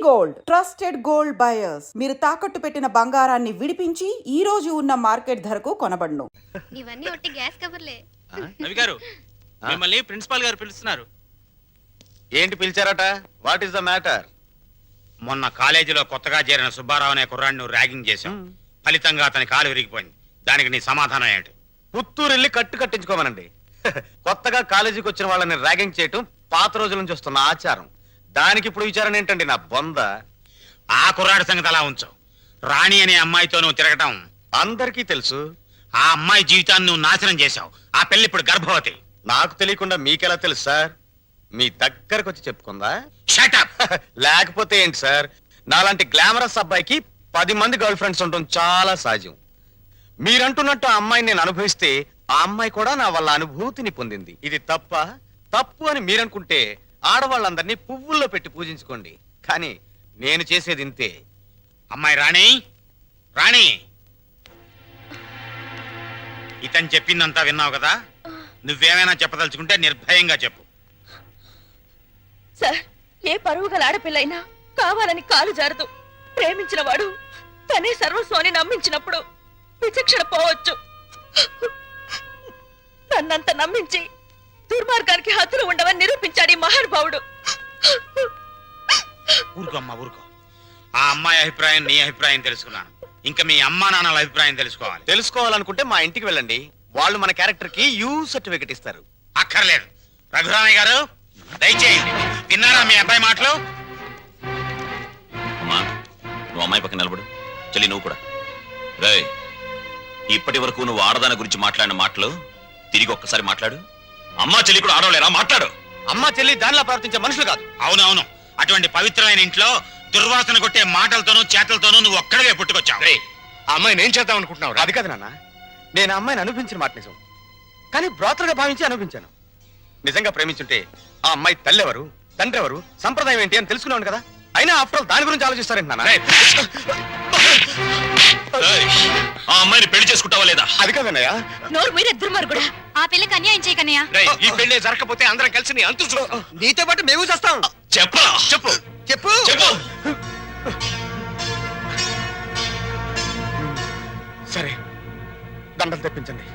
Gold trusted gold buyers మీరు తాకట్టు పెట్టిన బంగారాన్ని విడిపించి ఈ రోజు ఉన్న మార్కెట్ ధరకు కొనబడును. ఇవన్నీ ఒట్టి గ్యాస్ కవర్లే. రవి గారు మిమ్మల్ని ప్రిన్సిపాల్ గారు పిలుస్తున్నారు. ఏంటి పిలిచారట? What is the matter? మొన్న కాలేజీలో కొత్తగా చేరిన సుబ్బారావు అనే కుర్రాడిని ర్యాగింగ్ చేశాం. ఫలితంగా అతని కాలు విరిగిపోయింది. దానికి నీ సమాధానం ఏంటి? పుత్తూరు వెళ్ళి కట్టించుకోమనండి. కొత్తగా కాలేజీకి వచ్చిన వాళ్ళని ర్యాగింగ్ చేయటం పాత రోజుల నుంచి వస్తున్న ఆచారం. దానికి ఇప్పుడు విచారణ ఏంటండి నా బొంద? ఆ కుర్రాడి సంగతి అలా ఉంచు. రాణి అనే అమ్మాయితో నువ్వు తిరగటం అందరికీ తెలుసు. ఆ అమ్మాయి జీవితాన్ని నువ్వు నాశనం చేశావు. ఆ పెళ్లి ఇప్పుడు గర్భవతి. నాకు తెలియకుండా మీకెలా తెలుసు సార్? మీ దగ్గరకు వచ్చి చెప్పుకుందా? Shut up. లేకపోతే ఏంటి సార్? నాలాంటి గ్లామరస్ అబ్బాయికి 10 మంది గర్ల్ ఫ్రెండ్స్ ఉండటం చాలా సహజం. మీరంటున్నట్టు ఆ అమ్మాయిని నేను అనుభవిస్తే ఆ అమ్మాయి కూడా నా వల్ల అనుభూతిని పొందింది. ఇది తప్పు అని మీరనుకుంటే ఆడవాళ్ళందరినీ పువ్వుల్లో పెట్టి పూజించుకోండి. కానీ నేను చేసేది ఇంతే. అమ్మాయి రాణి, రాణి, ఇతను చెప్పిందంతా విన్నావు కదా? నువ్వేమైనా చెప్పదలుచుకుంటే నిర్భయంగా చెప్పు. సార్, ఏ పరువు గల ఆడపిల్లైనా కావాలని కాలు జారదు. ప్రేమించిన వాడు తనే సర్వస్వాన్ని నమ్మించినప్పుడు విచక్షణ పోవచ్చు. నన్నంత నమ్మించి దుర్మార్గానికి హద్దులు ఉండవని నిరూపించాడు ఈ మహానుభావుడు. ఊరుకో అమ్మా, ఊరుకో. ఆ అమ్మాయి అభిప్రాయం నీ అభిప్రాయం తెలుసుకున్నాను. ఇంకా మీ అమ్మా నాన్నల అభిప్రాయం తెలుసుకోవాలి. తెలుసుకోవాలనుకుంటే మా ఇంటికి వెళ్ళండి. వాళ్ళు మన క్యారెక్టర్ కి యూ సర్టిఫికెట్ ఇస్తారు. అక్కర్లేదు. రఘురామయ్య గారు దయచేయండి. విన్నారా మీ అబ్బాయి మాటలు? అమ్మా, నువ్వు అమ్మాయి పక్కన నిలబడు. చెల్లి నువ్వు కూడా. రేయ్, ఇప్పటి వరకు నువ్వు ఆడదాని గురించి మాట్లాడిన మాటలు తిరిగి ఒక్కసారి మాట్లాడు. అమ్మా చెల్లి కూడా ఆడలేరా? మాట్లాడు. అమ్మా చెల్లి దానిలా ప్రవర్తించే మనుషులు కాదు. అవునవును. అటువంటి పవిత్రమైన ఇంట్లో దుర్వాసన కొట్టే మాటలతోనూ చేతలతోనూ నువ్వు ఒక్కడవే పుట్టుకొచ్చావు. ఆ అమ్మాయిని ఏం చేద్దాం అనుకుంటున్నావు? అది కాదు నాన్న, నేను ఆ అమ్మాయిని అనుభవించిన మాట నిజం. కానీ బ్రోతలుగా భావించి అనుభవించాను. నిజంగా ప్రేమించుంటే ఆ అమ్మాయి తల్లి ఎవరు, తండ్రి ఎవరు, సంప్రదాయం ఏంటి అని తెలుసుకున్నాను కదా. అయినా ఆఫ్టర్ ఆల్ దాని గురించి ఆలోచిస్తారేంటి నాన్న? ఆ అమ్మాయిని పెళ్లి చేసుకుంటావా లేదా? అది కాదన్నయ్య. నోరు మీరే దుర్మార్గుడా. ఆ పిల్లకి అన్యాయం చేయకన్నయ్య. ఈ పెళ్లి జరగకపోతే అందరం కలిసి నీ అంతు నీతో పాటు మేము చేస్తాం. చెప్పరా? చెప్పు చెప్పు చెప్పు. సరే, దండలు తెప్పించండి.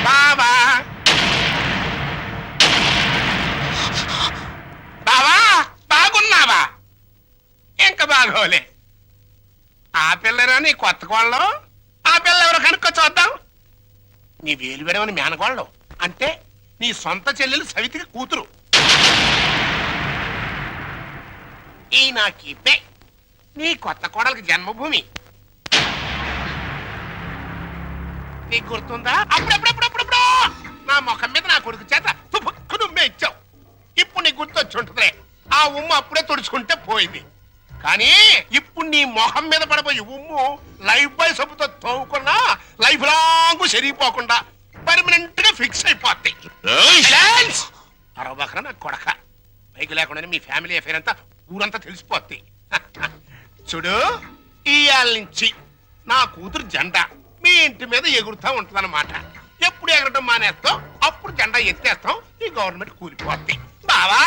బావా, బావా, బాగున్నావా? ఇంకా బాగోలే. ఆ పిల్లరా నీ కొత్త కోళ్ళం? ఆ పిల్ల ఎవరు కనుక్కో చూద్దాం. నీ వేలు విడవని మేనగోళ్ళం అంటే నీ సొంత చెల్లెలు సవితికి కూతురు. ఈ నా కీపే నీ కొత్త కోడలకి జన్మభూమి. నీకు గుర్తుందా? అప్పుడప్పుడప్పుడప్పుడప్పుడు నా ముఖం మీద నా కొడుకు చేత నువ్వే ఇచ్చావు. ఇప్పుడు నీకు గుర్తొచ్చి ఉంటుందిలే. ఆ ఉమ్ము అప్పుడే తుడుచుకుంటే పోయింది. కానీ ఇప్పుడు నీ మొహం మీద పడబోయి ఉమ్ము లైఫ్ బాయ్ సబ్బుతో తోముకున్నా లైఫ్ లాంగ్ సరిగిపోకుండా పర్మనెంట్ గా ఫిక్స్ అయిపోతాయి. అరవబకరా నా కొడక. పైకి లేకుండానే మీ ఫ్యామిలీ అఫేర్ అంతా ఊరంతా తెలిసిపోద్ది. చూడు, ఇయాల నుంచి నా కూతురు జెండా మీ ఇంటి మీద ఎగురుతా ఉంటదన్నమాట. ఎప్పుడు ఎగరటం మానేస్తాం అప్పుడు జెండా ఎత్తేస్తాం. ఈ గవర్నమెంట్ కూలిపోద్ది. బావా,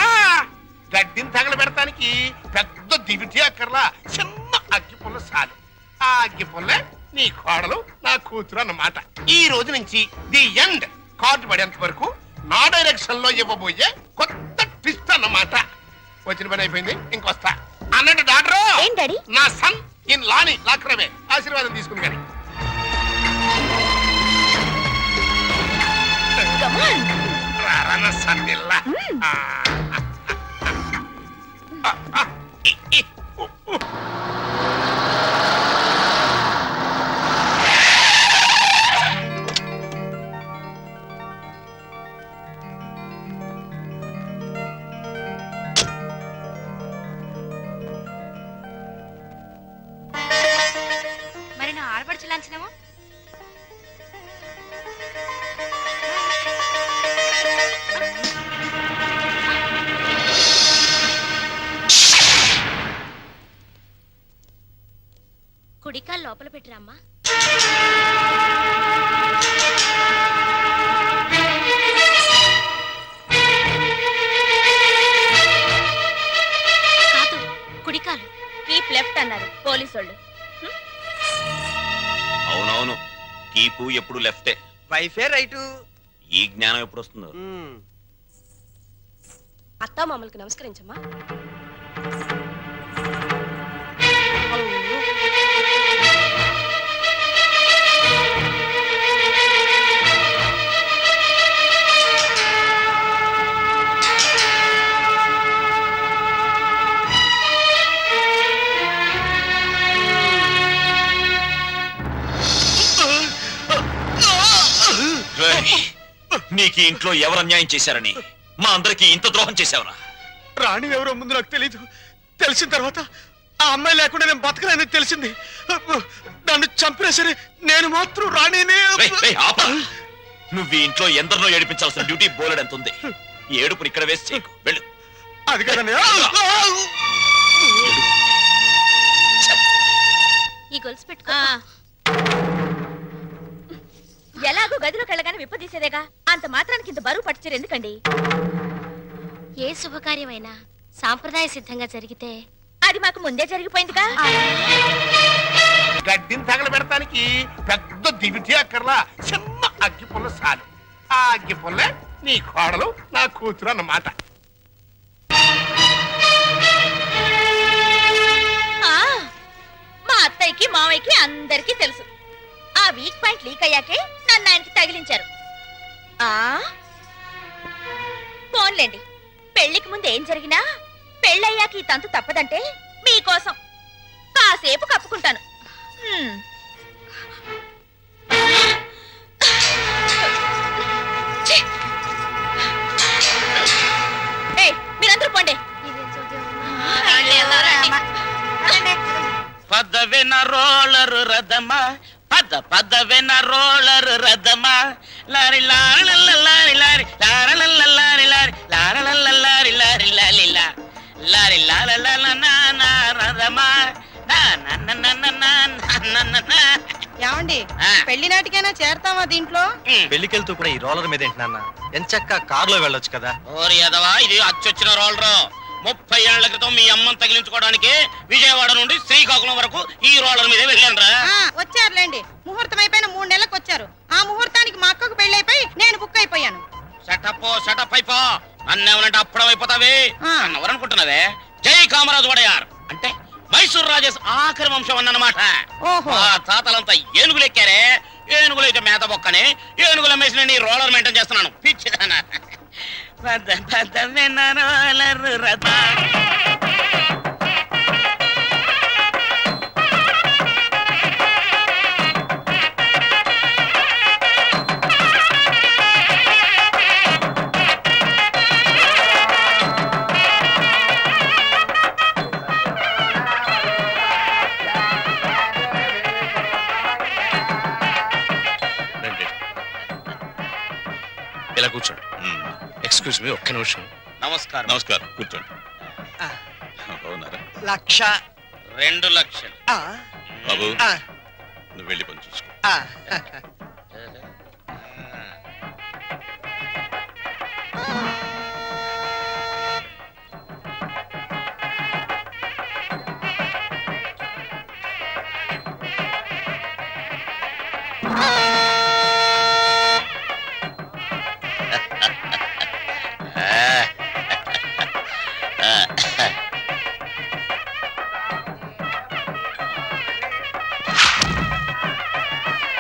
గడ్డిని తగలబెడటానికి పెద్ద దివిటి అక్కర్లా, చిన్న అగ్గిపుల్ల చాలు. ఆ అగ్గిపుల్లే నీ కోడలు నా కూతురు అన్నమాట. ఈ రోజు నుంచి ది ఎండ్. కార్డు పడేంత వరకు నా డైరెక్షన్ లో ఇవ్వబోయే కొత్త ట్విస్ట్ అన్నమాట. వచ్చిన పని అయిపోయింది, ఇంకొస్తా అన్నట్టు డాక్టర్ నా సన్ ఇన్ లాని లాక్రమే ఆశీర్వాదం తీసుకుంది. కానీ రారా సన్నిల్లా. మరి నా ఆడపడుచు లాంఛనమో? పుస్తకాలు లోపల పెట్టిరమ్మా. కాదు, కుడికాలు. కీప్ లెఫ్ట్ అన్నారు పోలీసోళ్ళు. అవునవును, కీపు ఎప్పుడు లెఫ్టే. వైఫే రైటు. ఈ జ్ఞానం ఎప్పుడు వస్తుందో. అత్తా మామూలుకి నమస్కరించమ్మా. రేయ్, నీకు ఈ ఇంట్లో ఎవరు అన్యాయం చేశారని మా అందరికి ఇంత ద్రోహం చేశావరా? రాణి ఎవరో ముందు నాకు తెలీదు. తెలిసిన తర్వాత ఆ అమ్మాయి లేకుండా నేను బతకలేని తెలిసింది. నన్ను చంపినా సరే నేను మాత్రం రాణినే. రేయ్, రేయ్, ఆపరా. నువ్వు ఈ ఇంట్లో ఎందరినో ఏడిపించాల్సిన డ్యూటీ బోలెడ్ ఎంత ఉంది. ఈ ఏడుపుని ఇక్కడ వేస్ట్ చేయకు, వెళ్ళు. అది కదనే. ఈ గొలుసు పెట్టుకో. ఎలాగో గదిలోకి వెళ్ళగానే విప్పదీసేదేగా, అంత మాత్రానికి ఇంత బరువు పట్టుచారు ఎందుకండి? ఏ శుభకార్యమైనా సాంప్రదాయ సిద్ధంగా జరిగితే అది మాకు ముందే జరిగిపోయిందిగా. గడ్డిని తగలబెడటానికి పెద్ద దివిటి అక్కర్లా, చిన్న అగ్గి పుల్ల చాలు. ఆ అగ్గి పుల్లే నీ కోడలు నా కూతురు అన్నమాట. ఆ, మా అత్తయ్యకి మావయ్యకి అందరికీ తెలుసు. ఆ వీక్ పాయింట్ లీక్ అయ్యాకే నన్ను ఆయనకి తగిలించారు. ఆ ఫోన్లేండి, పెళ్లికి ముందు ఏం జరిగినా పెళ్ళయ్యాక ఈ తంతు తప్పదంటే మీకోసం కాసేపు కప్పుకుంటాను. ఛీ! ఏయ్, మీరందరూ పోండి. పదవిన రోలరు రథమా, పదవిన రోలరు రథమా, లారి లారి లారి లారి లారి లారి లారి లారి లారి లారి లాల రథమా. ఏమండి పెళ్లి నాటికైనా చేరతామా దీంట్లో? పెళ్లికెళ్తూ కూడా ఈ రోలర్ మీద ఏంటి నాన్న? ఎంచక్క కారులో వెళ్ళొచ్చు కదా. ఓరి యదవా, ఇది అచ్చొచ్చిన రోలరు. 30 ఏళ్ల క్రితం మీ అమ్మని తగిలించుకోవడానికి విజయవాడ నుండి శ్రీకాకుళం వరకు ఈ రోలర్ మీదే వెళ్ళానురా. వచ్చారులేండి, ముహూర్తం అయిపోయిన 3 నెలలకు వచ్చారు. ఆ ముహూర్తానికి మా అక్కకు పెళ్లి అయిపోయి నేను బుక్ అయిపోయాను. షటప్ అయిపో. నన్నేమనంటే అప్పుడం అయిపోతావే. ఎవరనుకుంటున్నావే? జై కామరాజు వడయార్ అంటే మైసూర్ రాజేష్ ఆఖరి వంశం అన్నమాట. ఓహో. ఆ తాతలంతా ఏనుగులు ఎక్కారే. ఏనుగులు అయితే మేత బొక్కని ఏనుగుల మేసిన నీ రోలర్ మెయింటైన్ చేస్తున్నాను. పిచ్చిదానా. రోలర్ రథ. ఇలా కూర్చోండి. ఎక్స్క్యూజ్ మీ, ఒక్క నిమిషం. నమస్కారం. నమస్కారం, కూర్చోండి. బాగున్నారా? 1,00,000. 2 లక్షలు. బాబు, నువ్వు వెళ్ళి పని చూసుకో.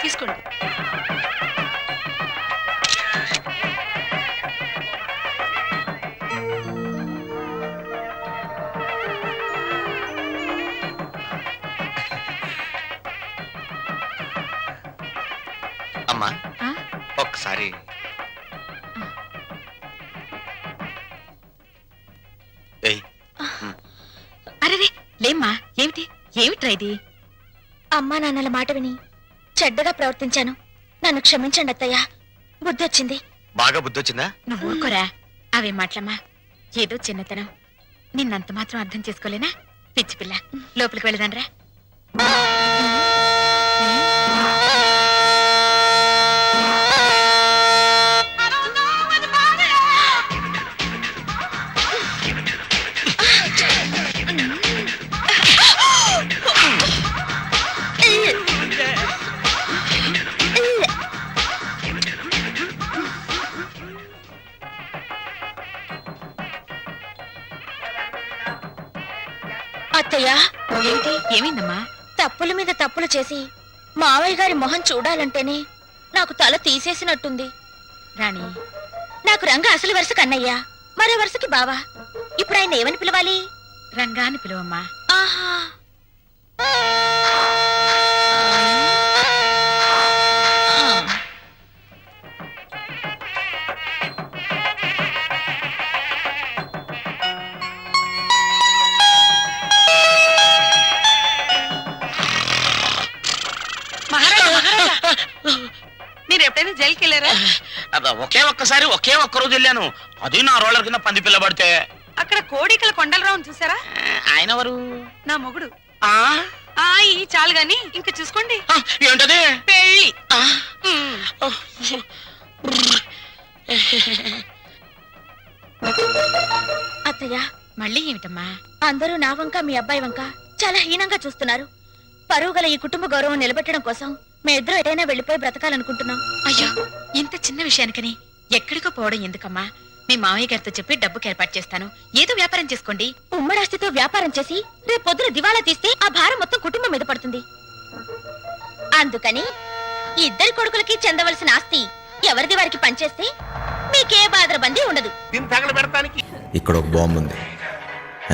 తీసుకోండి. అమ్మా, ఒక్కసారి అరే లేమ్మా, ఏమిటి ఏమిట్రా ఇది? అమ్మా నాన్నల మాట విని చెడ్డగా ప్రవర్తించాను, నన్ను క్షమించండి అత్తయ్య. బుద్ధి వచ్చింది. బాగా బుద్ధి వచ్చిందా? నువ్వు ఊరుకోరా, అవే మాటలమ్మా. ఏదో చిన్నతనం, నిన్నంత మాత్రం అర్థం చేసుకోలేనా? పిచ్చి పిల్ల, లోపలికి వెళదాన్రా. అత్తయ్య, ఏంటి? ఏమైందమ్మా? తప్పుల మీద తప్పులు చేసి మావయ్య గారి మొహం చూడాలంటేనే నాకు తల తీసేసినట్టుంది. రాణి, నాకు రంగ అసలు వరుస కన్నయ్య, మరో వరుసకి బావా. ఇప్పుడు ఆయన ఏమని పిలవాలి? రంగాన్ని పిలువమ్మా. ఆహా. మహారాజా మహారాజా, మీరు ఎప్పుడైనా జైలుకి వెళ్ళారా? ఒకే ఒక్క రోజు వెళ్ళాను. అది నా రోలర్ కింద పంది పిల్ల పడితే. అక్కడ కోడికల కొండలరావుని చూసారా? ఆయన ఎవరు? నా మొగుడు. ఆ ఈ చాలు గాని ఇంకా చూసుకోండి. ఏంటది? పెళ్ళి. అత్తయ్య, మళ్ళీ ఏమిటమ్మా? అందరూ నా వంక మీ అబ్బాయి వంక చాలా హీనంగా చూస్తున్నారు. పరువు గల ఈ కుటుంబ గౌరవం నిలబెట్టడం కోసం మేమిద్దరం ఎటైనా వెళ్ళిపోయి బ్రతకాలనుకుంటున్నాం. అయ్యో, ఇంత చిన్న విషయానికని ఎక్కడికో పోవడం ఎందుకమ్మా? మీ మామయ్య గారితో చెప్పి డబ్బుకి ఏర్పాటు చేస్తాను. ఏదో వ్యాపారం చేసుకోండి. ఉమ్మడాస్తితో వ్యాపారం చేసి రేపు పొద్దున దివాలా తీస్తే ఆ భారం మొత్తం కుటుంబం మీద పడుతుంది. అందుకని ఇద్దరి కొడుకులకి చెందవలసిన ఆస్తి ఎవరిది వారికి పనిచేస్తే మీకే బాధరబందీ ఉండదు. దీన్ని తగలబెడతానికి ఇక్కడ ఒక బాంబు ఉంది.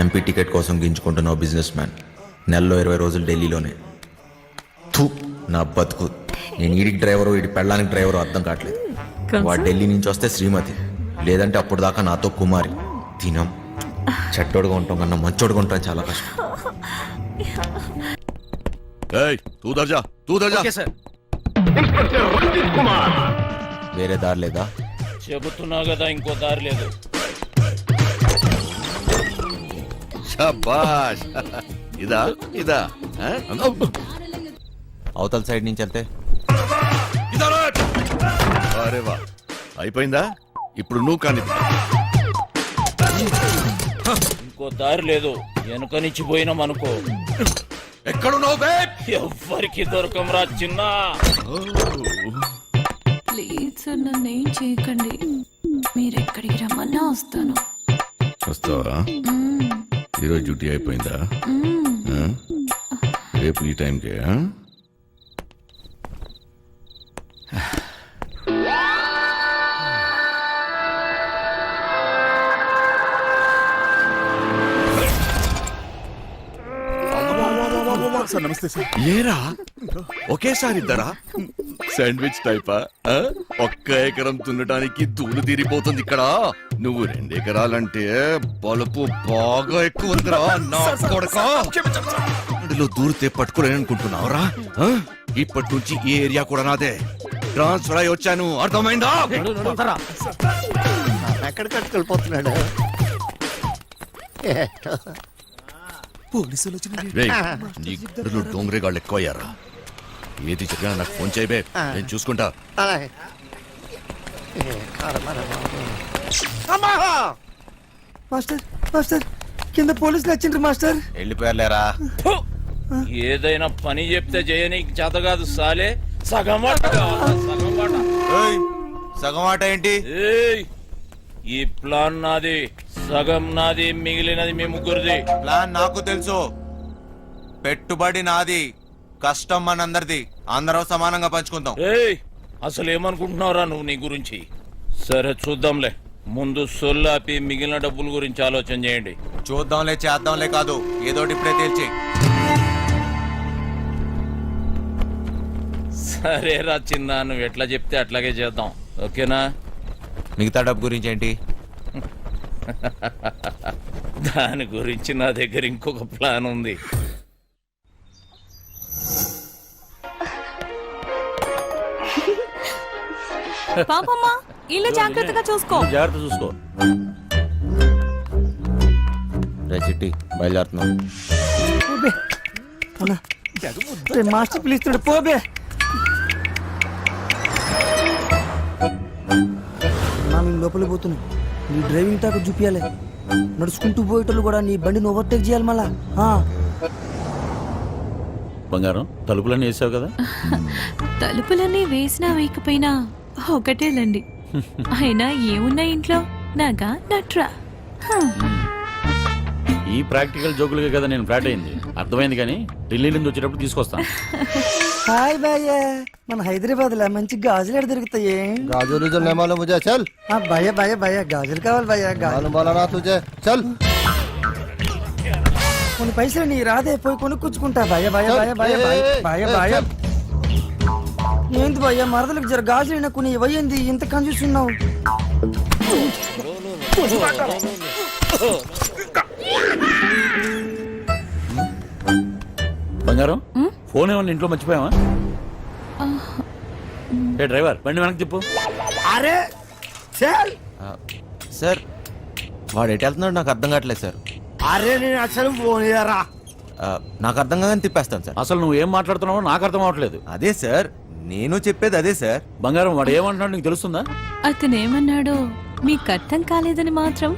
ఎంపీ టికెట్ కోసం గింజుకుంటున్న బిజినెస్ మ్యాన్ నెలలో 20 రోజులు ఢిల్లీలోనే. థూ, నా బతుకు. నేను ఈడికి డ్రైవరు, ఈడి పెళ్ళానికి డ్రైవరు అర్థం కావట్లేదు. వాడు ఢిల్లీ నుంచి వస్తే శ్రీమతి, లేదంటే అప్పుడు దాకా నాతో కుమారి. తినం చెడ్డోడుగా ఉంటాం కన్నా మంచోడుగా ఉంటాం చాలా కష్టం. వేరే దారి లేదా? చెబుతున్నా కదా, ఇంకో దారి లేదు. ఇదా ఇదా అవతల సైడ్ నుంచి వెళ్తే అరేవా, అయిపోయిందా? ఇప్పుడు నువ్వు కానీ ఇంకో దారి లేదు. వెనుక నుంచి పోయినాం అనుకో. ఎక్కడున్నావు? ఎవ్వరికి దొరకంరా చిన్న. ప్లీజ్ సార్, నన్ను ఏం చేయకండి. మీరు ఎక్కడికి రమ్మన్నా వస్తాను. వస్తావా? ఈరోజు డ్యూటీ అయిపోయిందా? రేపు ఈ టైంకే? నమస్తే సార్. ఏరా ఒకేసారి ఇద్దరా? శాండ్విచ్ టైపా? ఒక్క ఎకరం దున్నడానికి దూలు తీరిపోతుంది ఇక్కడ. నువ్వు 2 ఎకరాలంటే బలుపు బాగా ఎక్కువ ఉందిరా నా కొడకా. అందులో దూరితే పట్టుకోలేననుకుంటున్నావురా? ఇప్పటి నుంచి ఈ ఏరియా కూడా నాదే. ట్రాన్స్ఫర్ అయి వచ్చాను, అర్థమైందా? ఎక్కడికి వెళ్ళిపోతున్నాడు? పోలీసులు డోంగరే గాళ్ళు ఎక్కువ అయ్యారా? ఏది చెప్పినా నాకు ఫోన్ చేయబే, నేను చూసుకుంటా. మాస్టర్ మాస్టర్, కింద పోలీసులు వచ్చిండ్రు మాస్టర్. వెళ్ళిపోయారులేరా. ఏదైనా పని చెప్తే చేయనీకి చేత కాదు సాలే. సగం మాట కావాలా? సగం మాట. సగం ఆట ఏంటి? ఏయ్, ఈ ప్లాన్ నాది, సగం నాది, మిగిలినది మీ ముగ్గురిది. ప్లాన్ నాకు తెలుసు. పెట్టుబడి నాది, కష్టం మనందరిది. అందరం సమానంగా పంచుకుందాం. ఏయ్, అసలు ఏమనుకుంటున్నావురా నువ్వు నీ గురించి? సరే చూద్దాంలే. ముందు సొల్లాపి మిగిలిన డబ్బుల గురించి ఆలోచన చేయండి. చూద్దాంలే చేద్దాంలే కాదు, ఏదోటి ఇప్పుడే తేల్చి. సరేరా చిన్న, నువ్వు ఎట్లా చెప్తే అట్లాగే చేద్దాం. ఓకేనా? మిగతా డబ్బు గురించి ఏంటి? దాని గురించి నా దగ్గర ఇంకొక ప్లాన్ ఉంది. పాపమ్మా, ఇల్లు జాగ్రత్తగా చూసుకో. జాగ్రత్త చూసుకో. రే చిట్టి, బయలుదేరుతున్నాం. మాస్టర్ పిలుస్తున్నాడు, పోబే. లోపలికి పోతున్నాం. నీ డ్రైవింగ్ టాక్ చూపించాలి. నడుచుకుంటూ పోయేటోళ్ళు కూడా నీ బండిని ఓవర్టేక్ చేయాలి మళ్ళా. బంగారం, తలుపులన్నీ వేసావు కదా? తలుపులన్నీ వేసినా వేయకపోయినా ఒకటేలండి. అయినా ఏమున్నా ఇంట్లో? నాగా నట్రా. ఈ ప్రాక్టికల్ జోకులుగా కదా నేను ఫ్లాట్ అయింది. అర్థమైంది, కానీ ఢిల్లీ నుంచి వచ్చేటప్పుడు తీసుకొస్తాను. హాయ్ భయ్య, మన హైదరాబాద్ లో మంచి గాజులు ఎక్కడ దొరుకుతాయి? గాజులు ముజే చల్. భయ్య భయ్య భయ్య గాజులు కావాలి భయ్య. బోలా తుజే చల్. కొన్ని పైసలు నీ రాదే, పోయి కొనుక్కుంటా భయ్య భయ్య భయ్య భయ్య భయ్య భయ్య. ఏంది భయ్య, మరదలకు జర గాజులు కొన్ని ఇవ్వయింది, ఇంత కన్ఫ్యూజన్. బంగారం, ఫోన్ ఏమన్నా ఇంట్లో మర్చిపోయావా? ఏ డ్రైవర్, బండి వెనక్కి చెప్పు. అరే చల్. సార్ వాడు ఎటు వెళ్తున్నాడు నాకు అర్థం కావట్లేదు సార్. అరే నేను అసలు ఫోన్ చేయరా. నాకు అర్థం కాదని తిప్పేస్తాను సార్. అసలు నువ్వు ఏం మాట్లాడుతున్నావో నాకు అర్థం అవ్వట్లేదు. అదే సార్ నేను చెప్పేది అదే సార్. బంగారం, వాడు ఏమంటున్నాడు నీకు తెలుస్తుందా? అతను ఏమన్నాడో మీకు అర్థం కాలేదని మాత్రం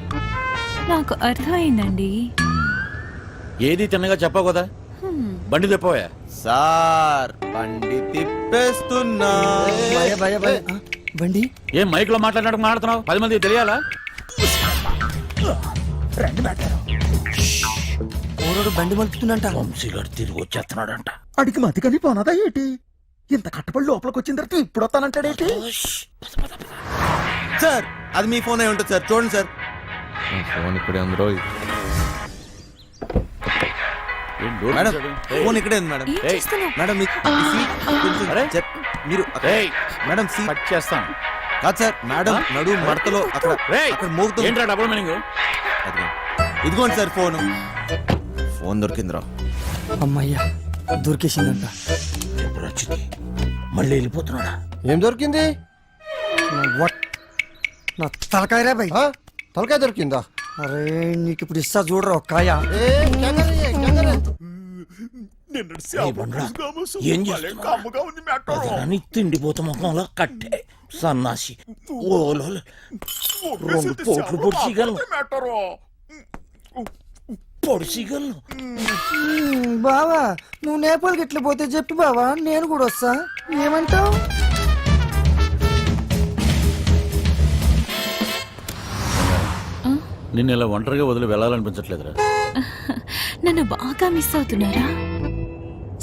నాకు అర్థమైందండి. ఏది తిన్నగా చెప్పావు కదా. బండి తెప్పవా? సార్ బండి తిప్పేస్తున్నా. భయ్య భయ్య భయ్య. బండి ఏం మైక్ లో మాట్లాడుతున్నావు? 10 మంది తెలియాలా? ఓరోడు బండి మలుపుతున్నంట. వంశీగాడు తిరిగి వచ్చేస్తున్నాడంట. అడిగి మతికని పోనదా ఏంటి? ఇంత కట్టబడి లోపలికి వచ్చిన తర్వాత ఇప్పుడు వస్తానంటాడేంటి? సార్ అది మీ ఫోన్ అయి ఉంటుంది సార్, చూడండి సార్. ఫోన్ ఇక్కడే ఉంది రోజు. మేడం ఫోన్ ఇక్కడే ఉంది మేడం. ఏం చేస్తున్నావ్? మేడం మీరు మేడం కట్ చేస్తాను. కాదు సార్, మేడం నడు మడతలో అక్కడ అక్కడ మోగుతుంది. ఏంట్రా డబుల్ మీనింగ్? ఇదిగోండి సార్ ఫోన్. ఫోన్ దొరికిందిరా. అమ్మయ్యా దొరికేసిందంట. మళ్ళీ వెళ్ళిపోతున్నాడా? ఏం దొరికింది? నా తలకాయ రే భయ్. తలకాయ దొరికిందా? అరే నీకు ఇప్పుడు ఇస్తా చూడరా ఒక్కాయ. ఏం చేస్తున్నావు? తిండిపోతా ముఖంలో కట్టే సన్నాసి. ఓలో 2 పోట్లు పొడిచిగలను. పొడిచిగలను. బావా నువ్వు నేపాల్కి ఎట్లా పోతే చెప్పి బావా, నేను కూడా వస్తా. ఏమంటావు? నిన్ను ఇలా ఒంటరిగా వదిలి వెళ్ళాలనిపించట్లేదురా. నన్ను బాగా మిస్ అవుతున్నారా?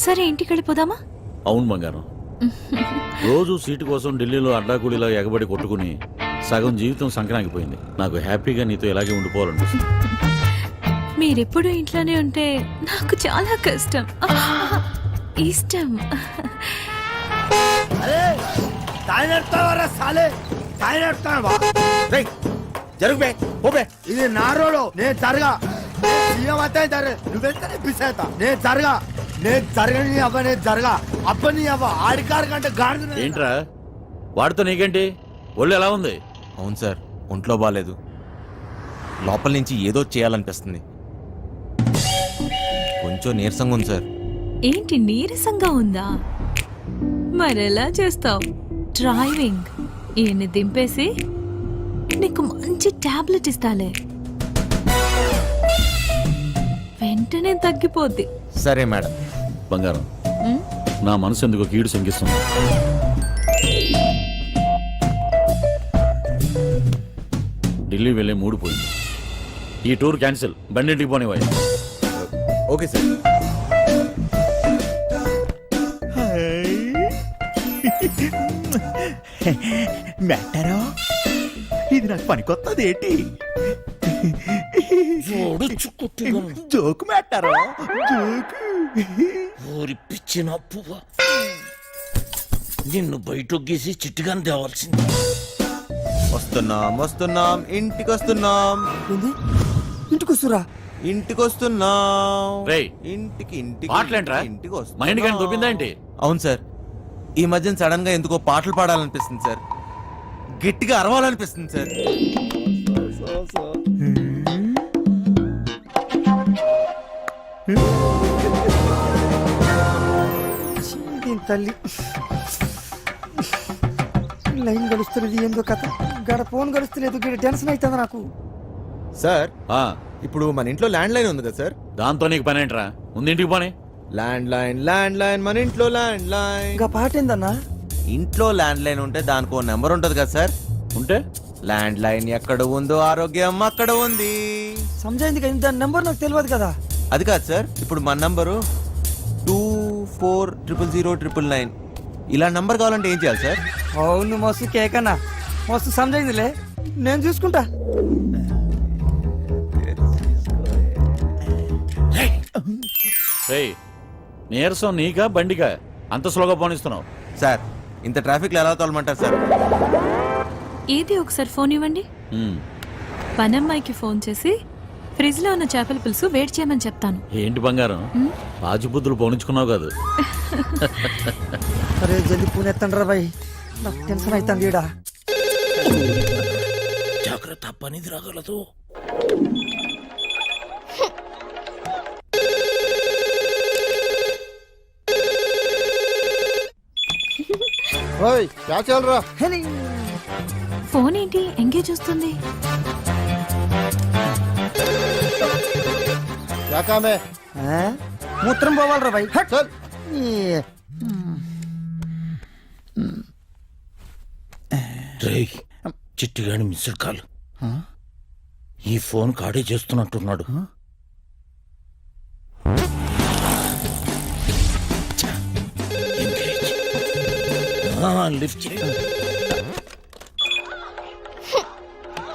సరే ఇంటికి వెళ్ళిపోదామా? అవును బంగారం, రోజు సీటు కోసం ఢిల్లీలో అడ్డాకూలీలా ఎగబడి కొట్టుకుని సగం జీవితం సంక్రాంతిపోయింది. నాకు హ్యాపీగా నీతో ఇలాగే ఉండిపోవాలనిపిస్తుంది. మీరెప్పుడు ఇంట్లోనే ఉంటే నాకు చాలా కష్టం. ఇష్టం. ఇది నా రోడ్. నేను జరగా నువ్వెంత పిసేత. నేను జరగా నేను జరగని అవ్వ. నేను జరగా అబ్బని అవ్వ. ఆడికారు కంటే గాడి. ఏంట్రా వాడితో నీకేంటి? ఒళ్ళు ఎలా ఉంది? అవును సార్, ఒంట్లో బాగాలేదు. లోపల నుంచి ఏదో చేయాలనిపిస్తుంది. కొంచెం నీరసంగా ఉంది సార్. ఏంటి నీరసంగా ఉందా? మరెలా చేస్తావు? డ్రైవింగ్ ఈయన్ని దింపేసి నీకు మంచి టాబ్లెట్ ఇస్తాలే, వెంటనే తగ్గిపోద్ది. సరే మేడం. బంగారం, నా మనసు ఎందుకో కీడు శంకిస్తుంది. ఢిల్లీ వెళ్ళే మూడు పోయింది. ఈ టూర్ క్యాన్సిల్. బండింటికి పోనివ్వాలి. Okay sir. మెట్టారో ఇది నాకు పనికొత్తది ఏంటి? జోకు మెట్టారో జోకు. ఊరి పిచ్చిన పువ్వ నిన్ను బయట గీసి చిట్టుగాని తేవాల్సింది. వస్తున్నాం ఇంటికి వస్తున్నాం. ఇంటికి వస్తురా? ఇంటికి వస్తున్నాం. ఇంటికి ఇంటికి పాటలేంట్రా? ఇంటికి వస్తున్నాం. మైండ్ కానీ దొబ్బిందా ఏంటి? అవును సార్, ఈ మధ్యన సడన్ గా ఎందుకో పాటలు పాడాలనిపిస్తుంది సార్. గట్టిగా అరవాలనిపిస్తుంది సార్. తల్లి లైన్ గడుస్తున్నది ఏందో కథ. గడ ఫోన్ గడుస్తలేదు, గడ టెన్షన్ అవుతుంది నాకు. సార్ ఇప్పుడు మన ఇంట్లో ల్యాండ్ లైన్ ఉంది కదా సార్. దాంతో నీకు పని ఏంట్రా? ముందు ఇంటికి పోనీ. ల్యాండ్ లైన్ మన ఇంట్లో ల్యాండ్ లైన్. ఇంకా పాట ఏందన్నా? ఇంట్లో ల్యాండ్ లైన్ ఉంటే దానికి ఓ నెంబర్ ఉంటది కదా సార్. ఉంటే ల్యాండ్ లైన్ ఎక్కడ ఉందో ఆరోగ్యం అక్కడ ఉంది. సమజైంది కదా, దాని నెంబర్ నాకు తెలియదు కదా. అది కాదు సార్, ఇప్పుడు మన నంబరు 240009. ఇలా నంబర్ కావాలంటే ఏం చేయాలి సార్? అవును మస్తు కేకన్నా, మస్తు సమజైందిలే, నేను చూసుకుంటా. రేయ్, నీరసం నీకా బండికా అంత స్లోగా పోనిస్తున్నావు? సార్ ఇంత ట్రాఫిక్ లో ఎలా తోలమంటారు సార్? ఏది ఒకసారి ఫోన్ ఇవ్వండి. పనమ్మాయికి ఫోన్ చేసి ఫ్రిడ్జ్ లో ఉన్న చేపల పులుసు వేడి చేయమని చెప్తాను. ఏంటి బంగారం, రాజుబుద్ధులు పోనించుకున్నావు కాదు? అరే జల్దీ పూణె ఎత్తండ్రా బాయ్, నాకు టెన్షన్ అవుతుంది ఈడ. జాగ్రత్త, పనిది రాగలదు. ఫోన్ ఏంటి ఎంగేజ్ వస్తుంది? మూత్రం పోవాలరా బాయ్. రేయ్, చిట్టిగాని మిస్డ్ కాల్. ఈ ఫోన్ కాడే చేస్తున్నట్టున్నాడు. లిఫ్ట్ చేయి.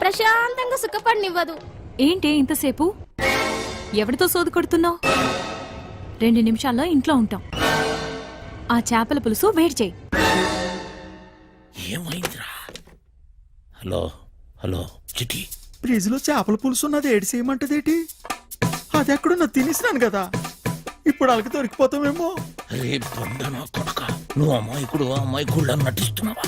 ప్రశాంతంగా సుఖపడినివ్వదు. ఏంటి ఇంతసేపు? ఎవరితో సోదు కొడుతున్నావు? 2 నిమిషాల్లో ఇంట్లో ఉంటాం. ఆ చేపల పులుసు వేడి చేయి. ఏమైందిరా? హలో హలో చిట్టి, ఫ్రిడ్జ్ లో చేపల పులుసు ఉన్నది ఏడు చేయమంటదేటి? అది ఎక్కడున్నా తినేసినాను కదా, ఇప్పుడు వాళ్ళకి దొరికిపోతామేమో. అరే బండ నా కొడక, నువ్వు అమాయకుడు అమాయకుడు నటిస్తున్నావా?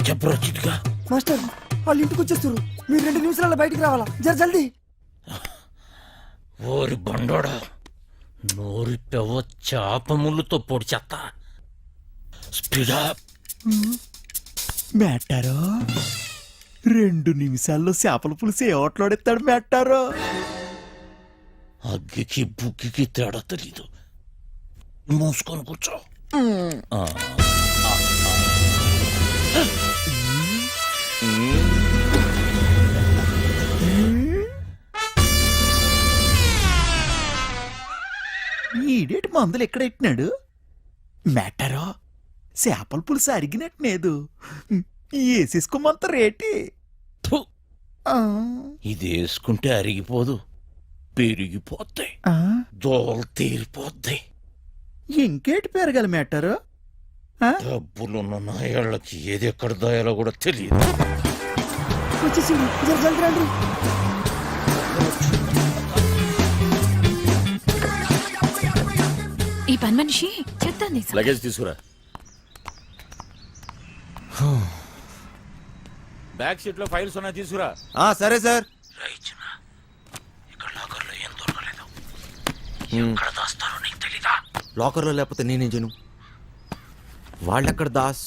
చెప్పరా చిట్టిగా. మాస్టర్ వాళ్ళు ఇంటికి వచ్చేస్తారు, మీరు 2 నిమిషాల్లో బయటికి రావాలా, జల్దీ. ఓరి బండోడా, నోరి పెవ చేప ముళ్ళుతో పొడి చెత్త. స్పీడా మెట్టారో 2 నిమిషాల్లో చేపల పులుసు ఏ ఓట్లాడెత్తాడు మెట్టారో. అగ్గికి బుగ్గికి తేడా తెలీదు. మూసుకొని కూర్చో. ఈడేటి మందులు ఎక్కడ ఎట్టినాడు మెట్టారో? చేపల పులుసు అరిగినట్లేదు, వేసేసుకోమంత రేటి. థు, ఇది వేసుకుంటే అరిగిపోదు, పెరిగిపోతాయి, దోలు తీరిపోద్ది. ఇంకేటి పెరగాలి మెట్టారో? డబ్బులున్న నాయాళ్ళకి ఏది ఎక్కడ దాయాలో కూడా తెలియదు. వచ్చేసింది, జల్దీ రండి. ఈ పని మనిషి చెప్తాను. లగేజ్ తీసుకురా. బ్యాక్ సీట్ లో ఫైల్స్ ఉన్నాయి, తీసుకురా. సరే సార్. ఇక్కడ లాకర్లో ఏం దొరకలేదు. ఎక్కడ దాస్తారో నీకు తెలీదా? లాకర్లో లేకపోతే నేనేం చేయను? వాళ్ళెక్కడ దాస్